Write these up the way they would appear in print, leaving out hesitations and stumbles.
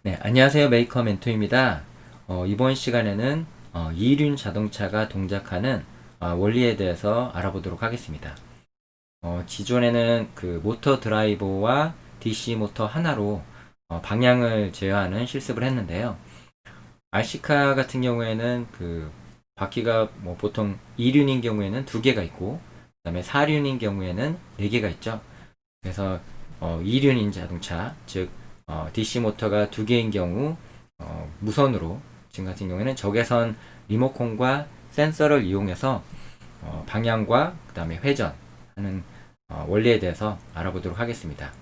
네, 안녕하세요. 메이커 멘토입니다. 이번 시간에는 이륜 자동차가 동작하는 원리에 대해서 알아보도록 하겠습니다. 기존에는 그 모터 드라이버와 DC 모터 하나로 방향을 제어하는 실습을 했는데요. RC카 같은 경우에는 그 바퀴가 뭐 보통 2륜인 경우에는 2개가 있고, 그 다음에 4륜인 경우에는 4개가 있죠. 그래서 2륜인 자동차, 즉 DC 모터가 2개인 경우 무선으로, 지금 같은 경우에는 적외선 리모컨과 센서를 이용해서 방향과 그 다음에 회전하는 원리에 대해서 알아보도록 하겠습니다.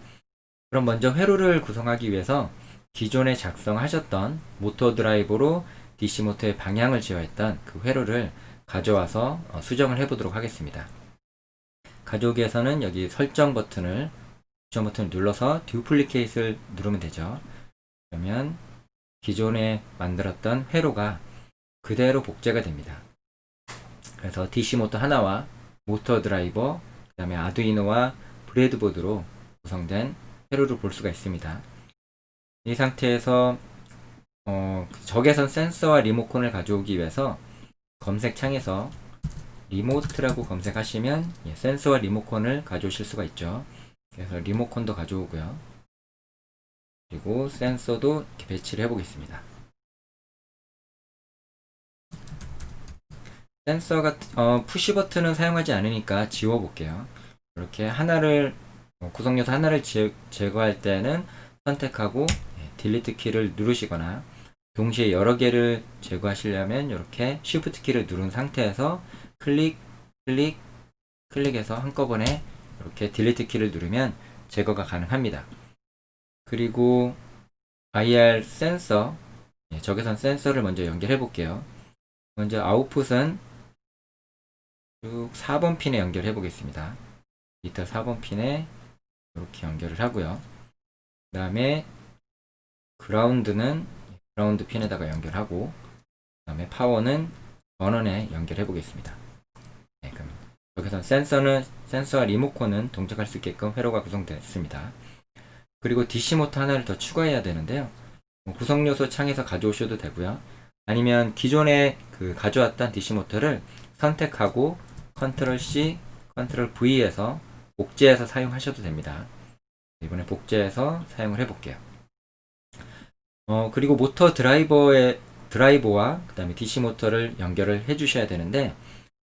그럼 먼저 회로를 구성하기 위해서 기존에 작성하셨던 모터 드라이버로 DC 모터의 방향을 제어했던 그 회로를 가져와서 수정을 해보도록 하겠습니다. 가져오기 위해서는 여기 설정 버튼을 눌러서 듀플리케이트를 누르면 되죠. 그러면 기존에 만들었던 회로가 그대로 복제가 됩니다. 그래서 DC 모터 하나와 모터 드라이버, 그 다음에 아두이노와 브레드보드로 구성된 회로를 볼 수가 있습니다. 이 상태에서 적외선 센서와 리모컨을 가져오기 위해서 검색창에서 리모트라고 검색하시면 센서와 리모컨을 가져오실 수가 있죠. 그래서 리모컨도 가져오고요. 그리고 센서도 이렇게 배치를 해보겠습니다. 센서가 푸시 버튼은 사용하지 않으니까 지워볼게요. 이렇게 하나를 구성 요소 하나를 제거할 때는 선택하고 딜리트 키를 누르시거나, 동시에 여러 개를 제거하시려면 이렇게 쉬프트 키를 누른 상태에서 클릭, 클릭, 클릭해서 한꺼번에 이렇게 딜리트 키를 누르면 제거가 가능합니다. 그리고 IR 센서, 적외선 센서를 먼저 연결해 볼게요. 먼저 아웃풋은 쭉 4번 핀에 연결해 보겠습니다. 미터 4번 핀에 이렇게 연결을 하고요. 그 다음에 그라운드는 그라운드 핀에다가 연결하고, 그 다음에 파워는 전원에 연결해 보겠습니다. 네, 그럼 여기서 센서와 리모컨은 동작할 수 있게끔 회로가 구성되었습니다. 그리고 DC 모터 하나를 더 추가해야 되는데요. 구성 요소 창에서 가져오셔도 되고요. 아니면 기존에 그 가져왔던 DC 모터를 선택하고 컨트롤 C, 컨트롤 V에서 복제해서 사용하셔도 됩니다. 이번에 복제해서 사용을 해볼게요. 그리고 모터 드라이버와 그 다음에 DC 모터를 연결을 해 주셔야 되는데,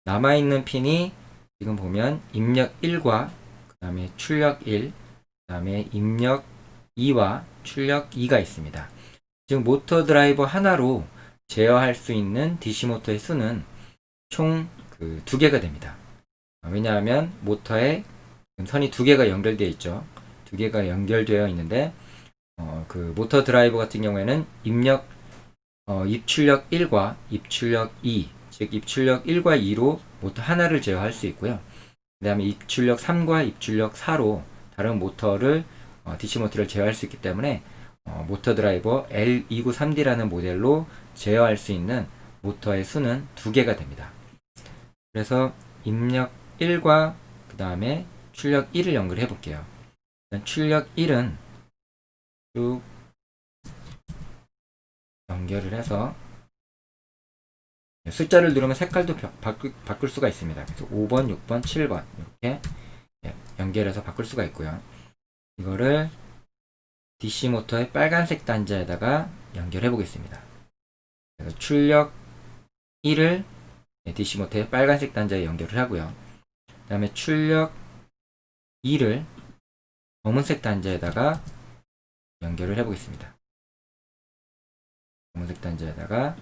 남아있는 핀이 지금 보면 입력 1과 그 다음에 출력 1, 그 다음에 입력 2와 출력 2가 있습니다. 즉 모터 드라이버 하나로 제어할 수 있는 DC 모터의 수는 총 그 2개가 됩니다. 왜냐하면 모터에 선이 2개가 연결되어 있죠. 2개가 연결되어 있는데, 그 모터 드라이버 같은 경우에는 입출력 1과 입출력 2, 즉 입출력 1과 2로 모터 하나를 제어할 수 있고요. 그 다음에 입출력 3과 입출력 4로 다른 모터를 DC 모터를 제어할 수 있기 때문에 모터 드라이버 L293D라는 모델로 제어할 수 있는 모터의 수는 2개가 됩니다. 그래서 입력 1과 그 다음에 출력 1을 연결해 볼게요. 출력 1은 쭉 연결을 해서 숫자를 누르면 색깔도 바꿀 수가 있습니다. 그래서 5번, 6번, 7번 이렇게 연결해서 바꿀 수가 있고요. 이거를 DC 모터의 빨간색 단자에다가 연결해 보겠습니다. 그래서 출력 1을 DC 모터의 빨간색 단자에 연결을 하고요. 그 다음에 출력 2를 검은색 단자에다가 연결을 해 보겠습니다. 검은색 단자에다가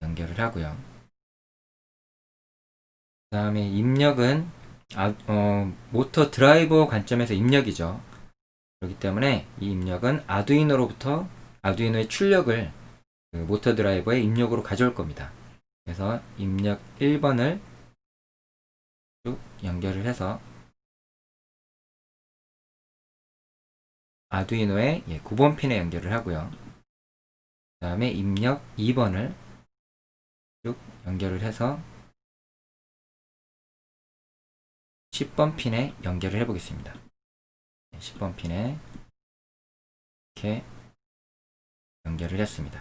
연결을 하고요. 그 다음에 입력은 모터 드라이버 관점에서 입력이죠. 그렇기 때문에 이 입력은 아두이노의 출력을 그 모터 드라이버의 입력으로 가져올 겁니다. 그래서 입력 1번을 쭉 연결을 해서 아두이노의 9번 핀에 연결을 하고요. 그 다음에 입력 2번을 쭉 연결을 해서 10번 핀에 연결을 해 보겠습니다. 10번 핀에 이렇게 연결을 했습니다.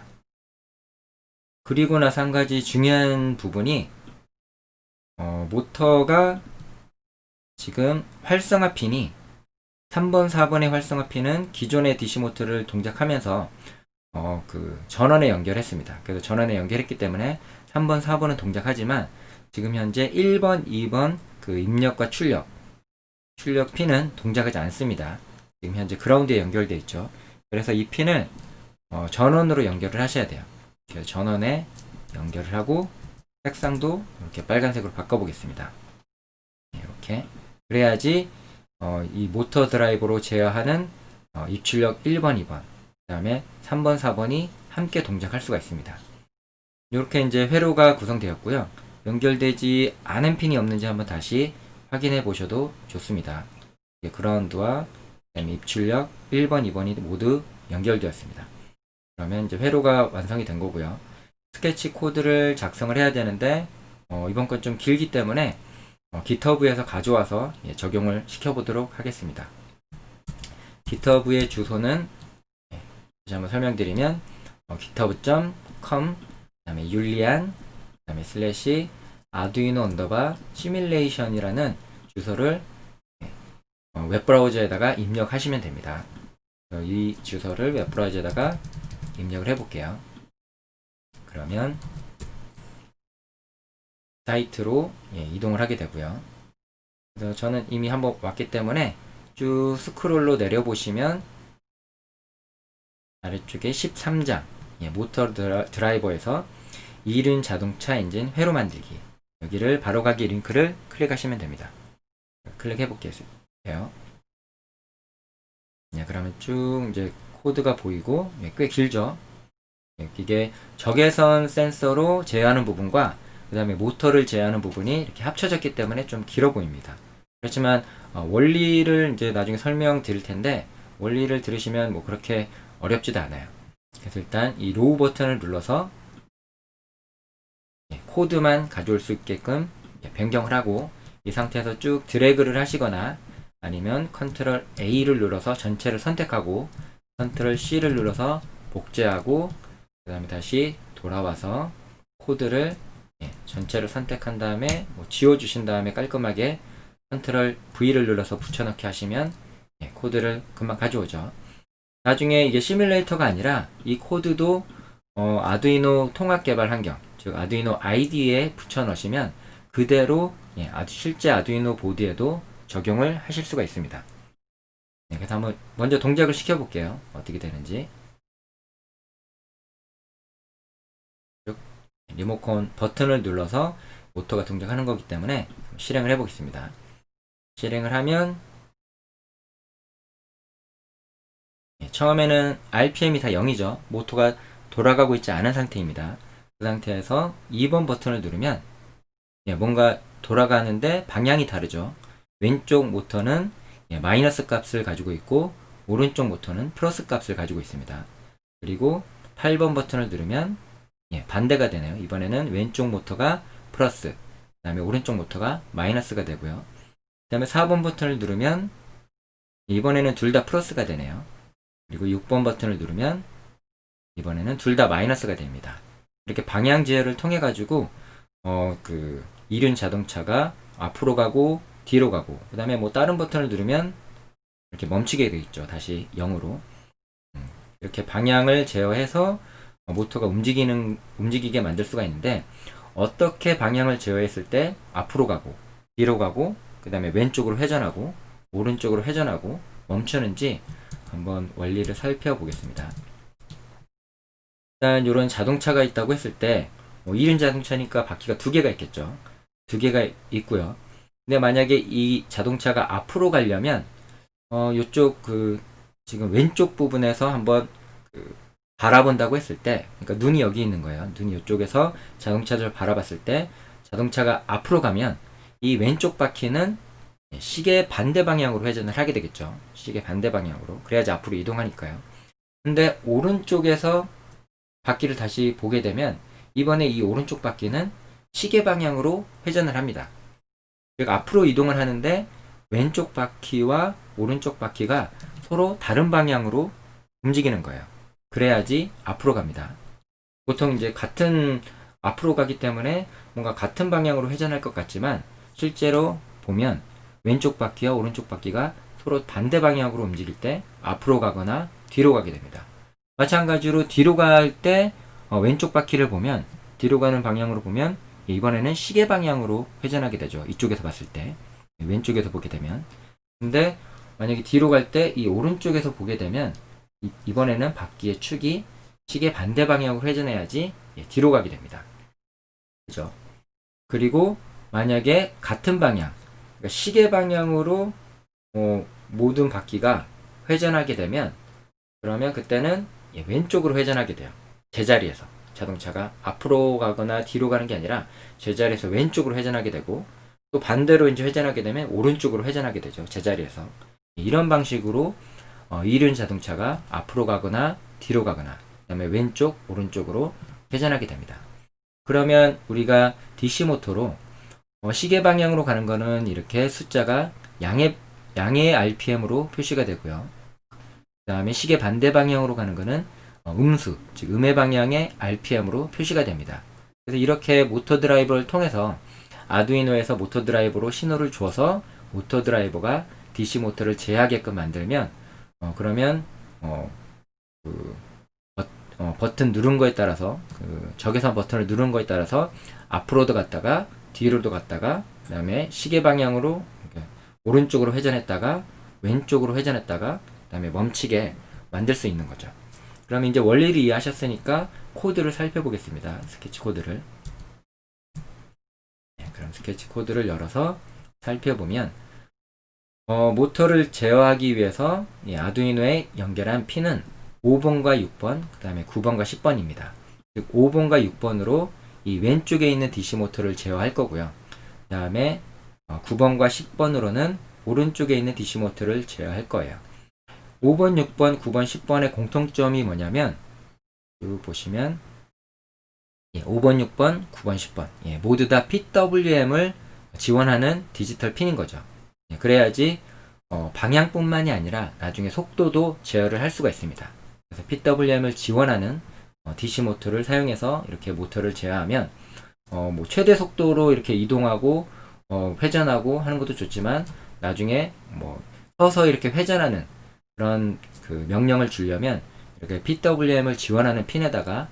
그리고 나서 한 가지 중요한 부분이 모터가 지금 활성화 핀이 3번, 4번의 활성화 핀은 기존의 DC 모터를 동작하면서 그 전원에 연결했습니다. 그래서 전원에 연결했기 때문에 3번, 4번은 동작하지만 지금 현재 1번, 2번 그 입력과 출력 핀은 동작하지 않습니다. 지금 현재 그라운드에 연결되어 있죠. 그래서 이 핀을 전원으로 연결을 하셔야 돼요. 그래서 전원에 연결을 하고 색상도 이렇게 빨간색으로 바꿔보겠습니다. 이렇게 그래야지 이 모터 드라이버로 제어하는 입출력 1번, 2번 그 다음에 3번, 4번이 함께 동작할 수가 있습니다. 이렇게 이제 회로가 구성되었고요. 연결되지 않은 핀이 없는지 한번 다시 확인해 보셔도 좋습니다. 그라운드와 그다음에 입출력 1번, 2번이 모두 연결되었습니다. 그러면 이제 회로가 완성이 된 거고요. 스케치 코드를 작성을 해야 되는데 이번 건 좀 길기 때문에 GitHub에서 가져와서 적용을 시켜보도록 하겠습니다. GitHub의 주소는 다시 한번 설명드리면 github.com 그 다음에 율리안 그 다음에 슬래시 아두이노 언더바 시뮬레이션이라는 주소를 웹브라우저에다가 입력하시면 됩니다. 이 주소를 웹브라우저에다가 입력을 해볼게요. 그러면 사이트로 이동을 하게 되고요. 그래서 저는 이미 한번 왔기 때문에 쭉 스크롤로 내려보시면 아래쪽에 13장 모터 드라이버에서 이륜 자동차 엔진 회로 만들기 여기를 바로가기 링크를 클릭하시면 됩니다. 클릭해 볼게요. 그러면 쭉 이제 코드가 보이고 꽤 길죠. 이게 적외선 센서로 제어하는 부분과 그 다음에 모터를 제어하는 부분이 이렇게 합쳐졌기 때문에 좀 길어 보입니다. 그렇지만 원리를 이제 나중에 설명드릴 텐데 원리를 들으시면 뭐 그렇게 어렵지도 않아요. 그래서 일단 이 로우 버튼을 눌러서 코드만 가져올 수 있게끔 변경을 하고 이 상태에서 쭉 드래그를 하시거나 아니면 컨트롤 A를 눌러서 전체를 선택하고 컨트롤 C를 눌러서 복제하고 그 다음에 다시 돌아와서 코드를 전체를 선택한 다음에 지워주신 다음에 깔끔하게 컨트롤 V를 눌러서 붙여넣기 하시면 코드를 금방 가져오죠. 나중에 이게 시뮬레이터가 아니라 이 코드도 아두이노 통합 개발 환경, 즉 아두이노 IDE에 붙여 넣으시면 그대로 실제 아두이노 보드에도 적용을 하실 수가 있습니다. 그래서 한번 먼저 동작을 시켜볼게요. 어떻게 되는지. 리모컨 버튼을 눌러서 모터가 동작하는 거기 때문에 실행을 해보겠습니다. 실행을 하면 처음에는 RPM이 다 0이죠. 모터가 돌아가고 있지 않은 상태입니다. 그 상태에서 2번 버튼을 누르면 뭔가 돌아가는데 방향이 다르죠. 왼쪽 모터는 마이너스 값을 가지고 있고 오른쪽 모터는 플러스 값을 가지고 있습니다. 그리고 8번 버튼을 누르면 반대가 되네요. 이번에는 왼쪽 모터가 플러스, 그 다음에 오른쪽 모터가 마이너스가 되고요. 그 다음에 4번 버튼을 누르면 이번에는 둘 다 플러스가 되네요. 그리고 6번 버튼을 누르면 이번에는 둘 다 마이너스가 됩니다. 이렇게 방향 제어를 통해 가지고 그 이륜 자동차가 앞으로 가고 뒤로 가고 그 다음에 뭐 다른 버튼을 누르면 이렇게 멈추게 되어 있죠. 다시 0으로 이렇게 방향을 제어해서 모터가 움직이게 만들 수가 있는데 어떻게 방향을 제어했을 때 앞으로 가고 뒤로 가고 그 다음에 왼쪽으로 회전하고 오른쪽으로 회전하고 멈추는지 한번 원리를 살펴보겠습니다. 일단 이런 자동차가 있다고 했을 때 이륜 자동차니까 바퀴가 두 개가 있겠죠. 두 개가 있고요. 근데 만약에 이 자동차가 앞으로 가려면 이쪽 지금 왼쪽 부분에서 한번 바라본다고 했을 때, 그러니까 눈이 여기 있는 거예요. 눈이 이쪽에서 자동차를 바라봤을 때 자동차가 앞으로 가면 이 왼쪽 바퀴는 시계 반대 방향으로 회전을 하게 되겠죠. 시계 반대 방향으로. 그래야지 앞으로 이동하니까요. 근데 오른쪽에서 바퀴를 다시 보게 되면 이번에 이 오른쪽 바퀴는 시계 방향으로 회전을 합니다. 그러니까 앞으로 이동을 하는데 왼쪽 바퀴와 오른쪽 바퀴가 서로 다른 방향으로 움직이는 거예요. 그래야지 앞으로 갑니다. 보통 이제 같은 앞으로 가기 때문에 뭔가 같은 방향으로 회전할 것 같지만 실제로 보면 왼쪽 바퀴와 오른쪽 바퀴가 서로 반대 방향으로 움직일 때 앞으로 가거나 뒤로 가게 됩니다. 마찬가지로 뒤로 갈 때 왼쪽 바퀴를 보면 뒤로 가는 방향으로 보면 이번에는 시계 방향으로 회전하게 되죠. 이쪽에서 봤을 때 왼쪽에서 보게 되면 근데 만약에 뒤로 갈 때 이 오른쪽에서 보게 되면 이번에는 바퀴의 축이 시계 반대 방향으로 회전해야지 뒤로 가게 됩니다. 그죠? 그리고 만약에 같은 방향, 그러니까 시계 방향으로 모든 바퀴가 회전하게 되면 그러면 그때는 왼쪽으로 회전하게 돼요. 제자리에서 자동차가 앞으로 가거나 뒤로 가는 게 아니라 제자리에서 왼쪽으로 회전하게 되고 또 반대로 이제 회전하게 되면 오른쪽으로 회전하게 되죠. 제자리에서 이런 방식으로 이륜 자동차가 앞으로 가거나 뒤로 가거나 그다음에 왼쪽 오른쪽으로 회전하게 됩니다. 그러면 우리가 DC 모터로 시계 방향으로 가는 거는 이렇게 숫자가 양의 RPM으로 표시가 되고요. 그 다음에 시계 반대 방향으로 가는 거는 음수, 즉 음의 방향의 RPM으로 표시가 됩니다. 그래서 이렇게 모터 드라이버를 통해서 아두이노에서 모터 드라이버로 신호를 줘서 모터 드라이버가 DC 모터를 제어하게끔 만들면 그러면 버튼 누른 거에 따라서 적외선 버튼을 누른 거에 따라서 앞으로도 갔다가 뒤로도 갔다가 그 다음에 시계 방향으로 오른쪽으로 회전했다가 왼쪽으로 회전했다가 그 다음에 멈추게 만들 수 있는 거죠. 그럼 이제 원리를 이해하셨으니까 코드를 살펴보겠습니다. 스케치 코드를. 그럼 스케치 코드를 열어서 살펴보면 모터를 제어하기 위해서 아두이노에 연결한 핀은 5번과 6번, 그 다음에 9번과 10번입니다. 즉 5번과 6번으로 이 왼쪽에 있는 DC 모터를 제어할 거고요. 그 다음에 9번과 10번으로는 오른쪽에 있는 DC 모터를 제어할 거예요. 5번, 6번, 9번, 10번의 공통점이 뭐냐면 여기 보시면 5번, 6번, 9번, 10번 모두 다 PWM을 지원하는 디지털 핀인 거죠. 그래야지 방향뿐만이 아니라 나중에 속도도 제어를 할 수가 있습니다. 그래서 PWM을 지원하는 DC 모터를 사용해서 이렇게 모터를 제어하면 뭐 최대 속도로 이렇게 이동하고 회전하고 하는 것도 좋지만 나중에 뭐 서서 이렇게 회전하는 그런 그 명령을 주려면 이렇게 PWM을 지원하는 핀에다가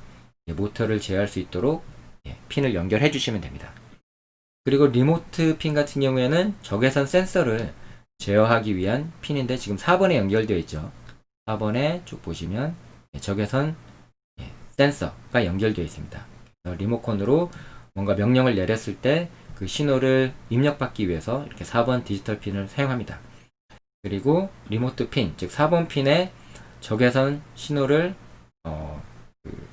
모터를 제어할 수 있도록 핀을 연결해 주시면 됩니다. 그리고 리모트 핀 같은 경우에는 적외선 센서를 제어하기 위한 핀인데 지금 4번에 연결되어 있죠. 4번에 쭉 보시면 적외선 센서가 연결되어 있습니다. 리모컨으로 뭔가 명령을 내렸을 때 그 신호를 입력받기 위해서 이렇게 4번 디지털 핀을 사용합니다. 그리고 리모트 핀, 즉 4번 핀에 적외선 신호를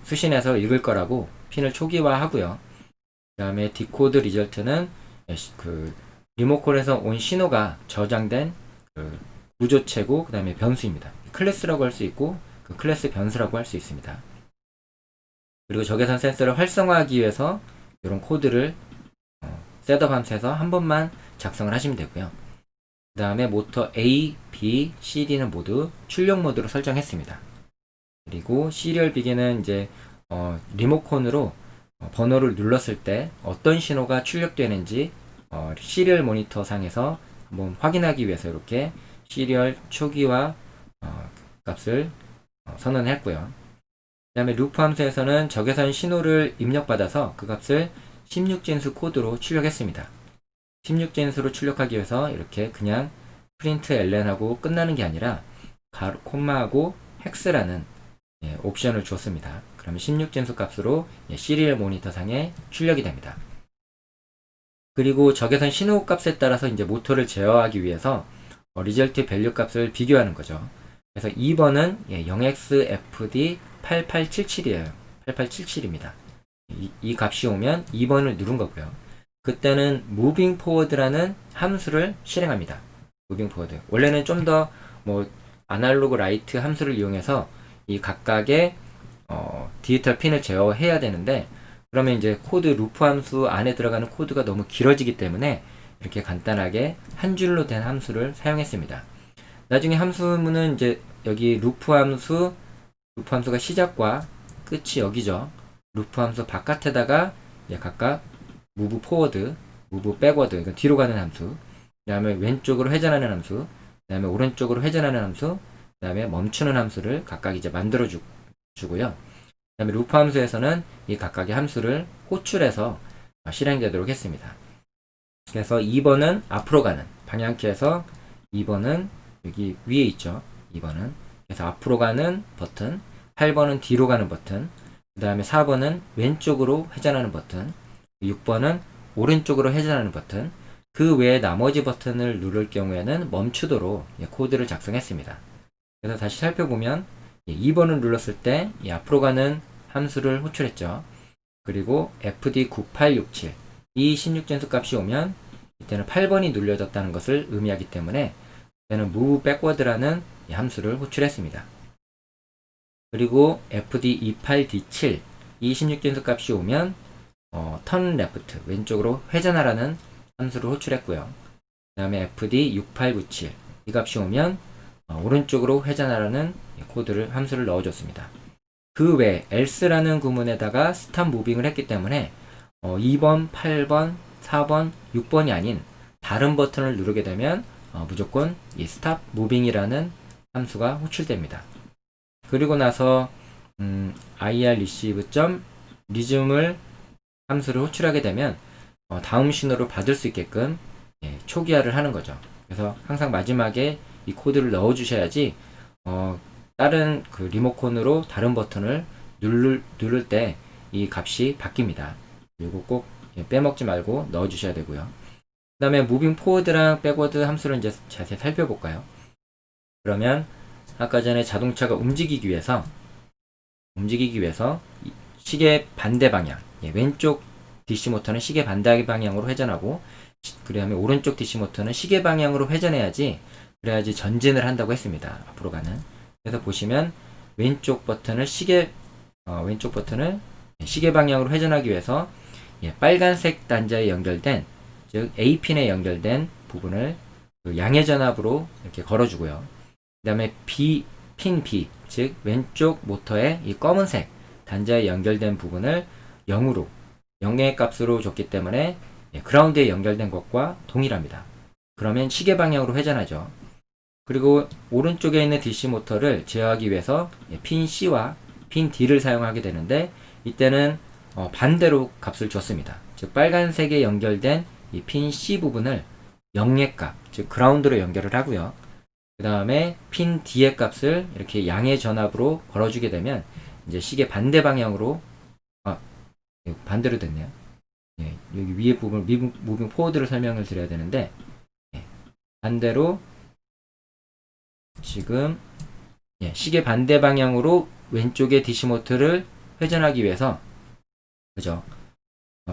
수신해서 읽을 거라고 핀을 초기화하고요. 그 다음에 디코드 리절트는 그 리모컨에서 온 신호가 저장된 그 구조체고 그 다음에 변수입니다. 클래스라고 할 수 있고 그 클래스 변수라고 할 수 있습니다. 그리고 적외선 센서를 활성화하기 위해서 이런 코드를 셋업 함수에서 한 번만 작성을 하시면 되고요. 그 다음에 모터 A, B, C, D는 모두 출력 모드로 설정했습니다. 그리고 시리얼 비기는 이제 리모컨으로 번호를 눌렀을 때 어떤 신호가 출력되는지 시리얼 모니터 상에서 한번 확인하기 위해서 이렇게 시리얼 초기화 값을 선언했고요. 그 다음에 루프 함수에서는 적외선 신호를 입력받아서 그 값을 16진수 코드로 출력했습니다. 16진수로 출력하기 위해서 이렇게 그냥 프린트 ln하고 끝나는 게 아니라 콤마하고 헥스라는 옵션을 줬습니다. 그러면 16진수 값으로 시리얼 모니터 상에 출력이 됩니다. 그리고 적외선 신호 값에 따라서 이제 모터를 제어하기 위해서 리절트 밸류 값을 비교하는 거죠. 그래서 2번은 0xfd8877이에요. 8877입니다. 이 값이 오면 2번을 누른 거고요. 그때는 moving forward라는 함수를 실행합니다. moving forward. 원래는 좀 더 뭐 아날로그 라이트 함수를 이용해서 이 각각의 디지털 핀을 제어해야 되는데 그러면 이제 코드 루프 함수 안에 들어가는 코드가 너무 길어지기 때문에 이렇게 간단하게 한 줄로 된 함수를 사용했습니다. 나중에 함수문은 이제 여기 루프 함수 루프 함수가 시작과 끝이 여기죠. 루프 함수 바깥에다가 각각 move forward, move backward, 이건 뒤로 가는 함수, 그 다음에 왼쪽으로 회전하는 함수, 그 다음에 오른쪽으로 회전하는 함수, 그 다음에 멈추는 함수를 각각 이제 만들어 주고요. 그 다음에 루프 함수에서는 이 각각의 함수를 호출해서 실행되도록 했습니다. 그래서 2번은 앞으로 가는 방향키에서 2번은 여기 위에 있죠. 2번은 그래서 앞으로 가는 버튼, 8번은 뒤로 가는 버튼, 그 다음에 4번은 왼쪽으로 회전하는 버튼, 6번은 오른쪽으로 회전하는 버튼, 그 외에 나머지 버튼을 누를 경우에는 멈추도록 코드를 작성했습니다. 그래서 다시 살펴보면 2번을 눌렀을 때 앞으로 가는 함수를 호출했죠. 그리고 fd9867 이 16진수 값이 오면 이때는 8번이 눌려졌다는 것을 의미하기 때문에 이때는 move backward라는 함수를 호출했습니다. 그리고 fd28d7 이 16진수 값이 오면 turn left 왼쪽으로 회전하라는 함수를 호출했고요. 그 다음에 fd6897 이 값이 오면 오른쪽으로 회전하라는 코드를 함수를 넣어줬습니다. 그 외에 else라는 구문에다가 stop moving을 했기 때문에 2번, 8번, 4번, 6번이 아닌 다른 버튼을 누르게 되면 무조건 이 stop moving이라는 함수가 호출됩니다. 그리고 나서 ir receive.resume을 함수를 호출하게 되면 다음 신호를 받을 수 있게끔 초기화를 하는 거죠. 그래서 항상 마지막에 이 코드를 넣어 주셔야지 다른 그 리모컨으로 다른 버튼을 누를 때 이 값이 바뀝니다. 그리고 꼭 빼먹지 말고 넣어 주셔야 되고요. 그 다음에 무빙 포워드랑 백워드 함수를 이제 자세히 살펴볼까요? 그러면 아까 전에 자동차가 움직이기 위해서 시계 반대 방향, 왼쪽 DC 모터는 시계 반대 방향으로 회전하고, 그 다음에 오른쪽 DC 모터는 시계 방향으로 회전해야지, 그래야지 전진을 한다고 했습니다. 앞으로 가는. 그래서 보시면 왼쪽 버튼을 시계 방향으로 회전하기 위해서 빨간색 단자에 연결된, 즉 A핀에 연결된 부분을 양의 전압으로 이렇게 걸어주고요. 그 다음에 핀 B, 즉 왼쪽 모터의 이 검은색 단자에 연결된 부분을 0의 값으로 줬기 때문에 그라운드에 연결된 것과 동일합니다. 그러면 시계 방향으로 회전하죠. 그리고 오른쪽에 있는 DC 모터를 제어하기 위해서 핀 C와 핀 D를 사용하게 되는데, 이때는 반대로 값을 줬습니다. 즉 빨간색에 연결된 이 핀 C 부분을 0의 값, 즉 그라운드로 연결을 하고요. 그 다음에 핀 D의 값을 이렇게 양의 전압으로 걸어주게 되면 이제 시계 반대 방향으로 반대로 됐네요. 여기 위에 부분 무빙 포워드를 설명을 드려야 되는데, 반대로 지금 시계 반대 방향으로 왼쪽의 DC 모터를 회전하기 위해서, 그죠?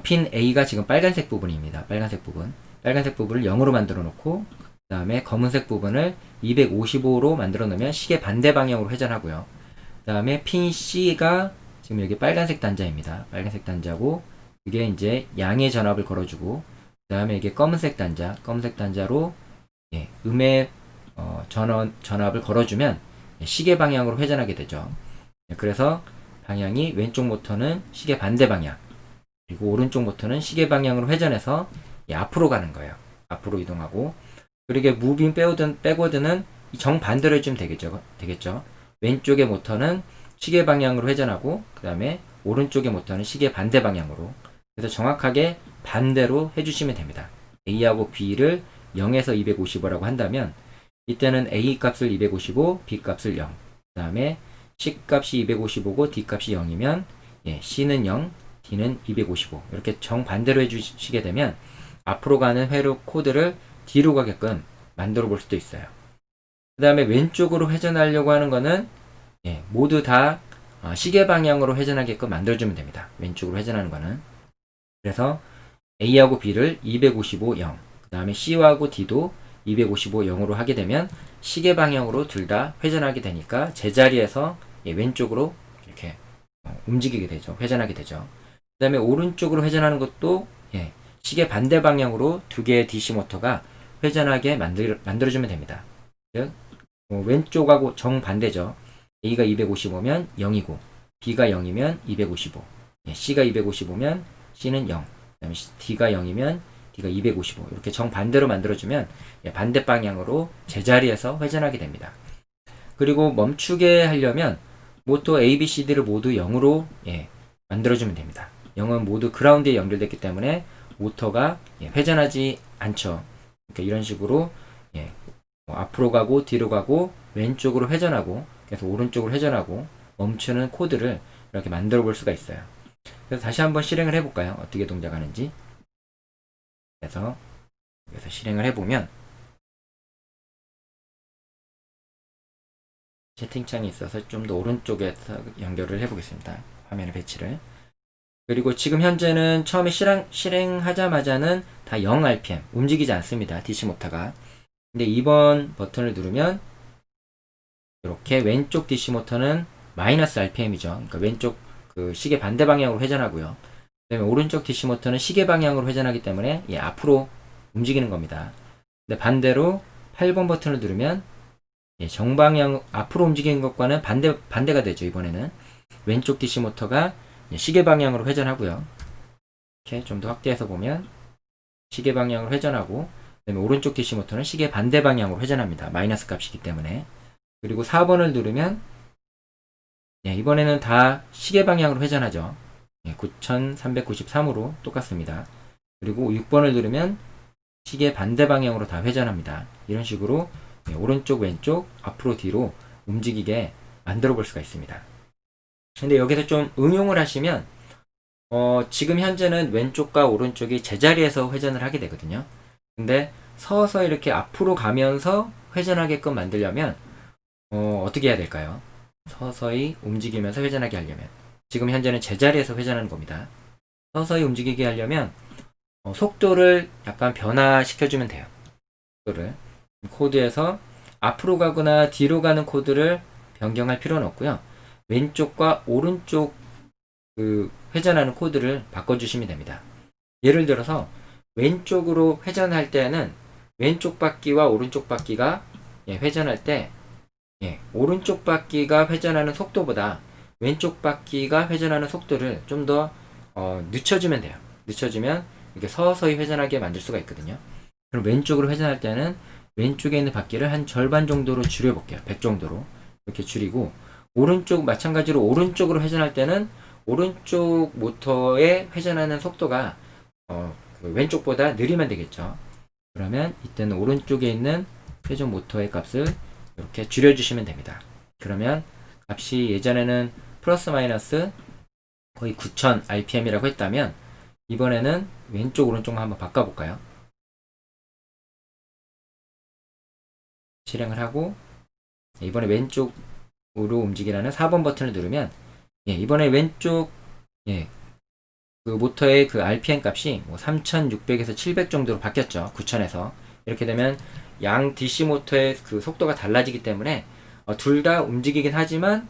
핀 A가 지금 빨간색 부분입니다. 빨간색 부분을 0으로 만들어 놓고, 그 다음에 검은색 부분을 255로 만들어 놓으면 시계 반대 방향으로 회전하고요. 그 다음에 핀 C가 지금 여기 빨간색 단자입니다. 빨간색 단자고, 이게 이제 양의 전압을 걸어주고, 그 다음에 이게 검은색 단자로 음의 전압을 걸어주면 시계 방향으로 회전하게 되죠. 그래서 방향이 왼쪽 모터는 시계 반대 방향, 그리고 오른쪽 모터는 시계 방향으로 회전해서 앞으로 가는 거예요. 앞으로 이동하고, 그리고 무빙 백워드는 정반대로 해주면 되겠죠. 왼쪽의 모터는 시계 방향으로 회전하고, 그 다음에 오른쪽의 모터는 시계 반대 방향으로. 그래서 정확하게 반대로 해주시면 됩니다. A하고 B를 0에서 255라고 한다면, 이때는 A 값을 255, B 값을 0. 그 다음에 C 값이 255고 D 값이 0이면 C는 0, D는 255. 이렇게 정반대로 해주시게 되면 앞으로 가는 회로 코드를 뒤로 가게끔 만들어 볼 수도 있어요. 그 다음에 왼쪽으로 회전하려고 하는 거는 모두 다 시계 방향으로 회전하게끔 만들어주면 됩니다. 왼쪽으로 회전하는 거는. 그래서 A하고 B를 255, 0. 그 다음에 C하고 D도 255, 0으로 하게 되면 시계 방향으로 둘 다 회전하게 되니까 제자리에서 왼쪽으로 이렇게 움직이게 되죠. 회전하게 되죠. 그 다음에 오른쪽으로 회전하는 것도 시계 반대 방향으로 두 개의 DC 모터가 회전하게 만들어주면 됩니다. 즉 왼쪽하고 정반대죠. A가 255면 0이고 B가 0이면 255. C가 255면 C는 0. 그다음에 D가 0이면 D가 255. 이렇게 정반대로 만들어주면 반대 방향으로 제자리에서 회전하게 됩니다. 그리고 멈추게 하려면 모터 A, B, C, D를 모두 0으로 만들어주면 됩니다. 0은 모두 그라운드에 연결됐기 때문에 모터가 회전하지 않죠. 그러니까 이런 식으로 앞으로 가고 뒤로 가고 왼쪽으로 회전하고 그래서 오른쪽으로 회전하고 멈추는 코드를 이렇게 만들어 볼 수가 있어요. 그래서 다시 한번 실행을 해볼까요? 어떻게 동작하는지. 그래서 여기서 실행을 해보면 채팅창이 있어서 좀 더 오른쪽에서 연결을 해보겠습니다. 화면의 배치를. 그리고 지금 현재는 처음에 실행하자마자는 다 0 RPM 움직이지 않습니다. DC 모터가. 근데 2번 버튼을 누르면 이렇게 왼쪽 DC 모터는 마이너스 RPM이죠. 그러니까 왼쪽 그 시계 반대 방향으로 회전하고요. 그다음에 오른쪽 DC 모터는 시계 방향으로 회전하기 때문에 앞으로 움직이는 겁니다. 근데 반대로 8번 버튼을 누르면 정방향 앞으로 움직이는 것과는 반대가 되죠. 이번에는 왼쪽 DC 모터가 시계 방향으로 회전하고요. 이렇게 좀 더 확대해서 보면 시계 방향으로 회전하고 그다음에 오른쪽 DC 모터는 시계 반대 방향으로 회전합니다. 마이너스 값이기 때문에. 그리고 4번을 누르면 이번에는 다 시계 방향으로 회전하죠. 9393으로 똑같습니다. 그리고 6번을 누르면 시계 반대 방향으로 다 회전합니다. 이런 식으로 오른쪽 왼쪽 앞으로 뒤로 움직이게 만들어 볼 수가 있습니다. 근데 여기서 좀 응용을 하시면 지금 현재는 왼쪽과 오른쪽이 제자리에서 회전을 하게 되거든요. 근데 서서 이렇게 앞으로 가면서 회전하게끔 만들려면 어떻게 해야 될까요? 서서히 움직이면서 회전하게 하려면 지금 현재는 제자리에서 회전하는 겁니다. 서서히 움직이게 하려면 속도를 약간 변화시켜주면 돼요. 속도를 코드에서 앞으로 가거나 뒤로 가는 코드를 변경할 필요는 없고요. 왼쪽과 오른쪽 그 회전하는 코드를 바꿔주시면 됩니다. 예를 들어서 왼쪽으로 회전할 때는 왼쪽 바퀴와 오른쪽 바퀴가 회전할 때 오른쪽 바퀴가 회전하는 속도보다 왼쪽 바퀴가 회전하는 속도를 좀 더 늦춰주면 돼요. 늦춰주면 이렇게 서서히 회전하게 만들 수가 있거든요. 그럼 왼쪽으로 회전할 때는 왼쪽에 있는 바퀴를 한 절반 정도로 줄여볼게요. 100 정도로 이렇게 줄이고 오른쪽 마찬가지로 오른쪽으로 회전할 때는 오른쪽 모터의 회전하는 속도가 그 왼쪽보다 느리면 되겠죠. 그러면 이때는 오른쪽에 있는 회전 모터의 값을 이렇게 줄여주시면 됩니다. 그러면 값이 예전에는 플러스 마이너스 거의 9000 RPM이라고 했다면 이번에는 왼쪽 오른쪽 한번 바꿔볼까요? 실행을 하고 이번에 왼쪽으로 움직이라는 4번 버튼을 누르면 이번에 왼쪽 그 모터의 그 RPM 값이 뭐 3600에서 700 정도로 바뀌었죠. 9000에서 이렇게 되면 양 DC 모터의 그 속도가 달라지기 때문에 둘 다 움직이긴 하지만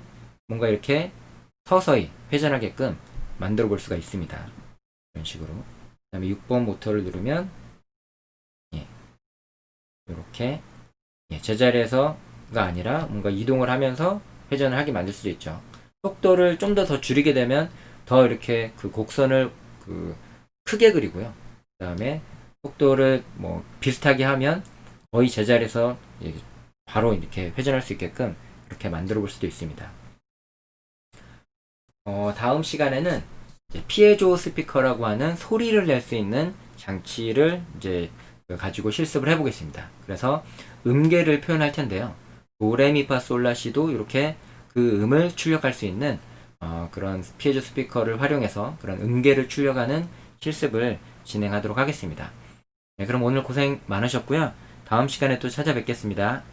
뭔가 이렇게 서서히 회전하게끔 만들어 볼 수가 있습니다. 이런 식으로. 그 다음에 6번 모터를 누르면 이렇게 제자리에서가 아니라 뭔가 이동을 하면서 회전을 하게 만들 수도 있죠. 속도를 좀 더 줄이게 되면 더 이렇게 그 곡선을 그 크게 그리고요. 그 다음에 속도를 뭐 비슷하게 하면 거의 제자리에서 바로 이렇게 회전할 수 있게끔 이렇게 만들어 볼 수도 있습니다. 다음 시간에는 피에조 스피커라고 하는 소리를 낼 수 있는 장치를 이제 가지고 실습을 해보겠습니다. 그래서 음계를 표현할 텐데요. 도레미파솔라시도 이렇게 그 음을 출력할 수 있는 그런 피에조 스피커를 활용해서 그런 음계를 출력하는 실습을 진행하도록 하겠습니다. 그럼 오늘 고생 많으셨고요. 다음 시간에 또 찾아뵙겠습니다.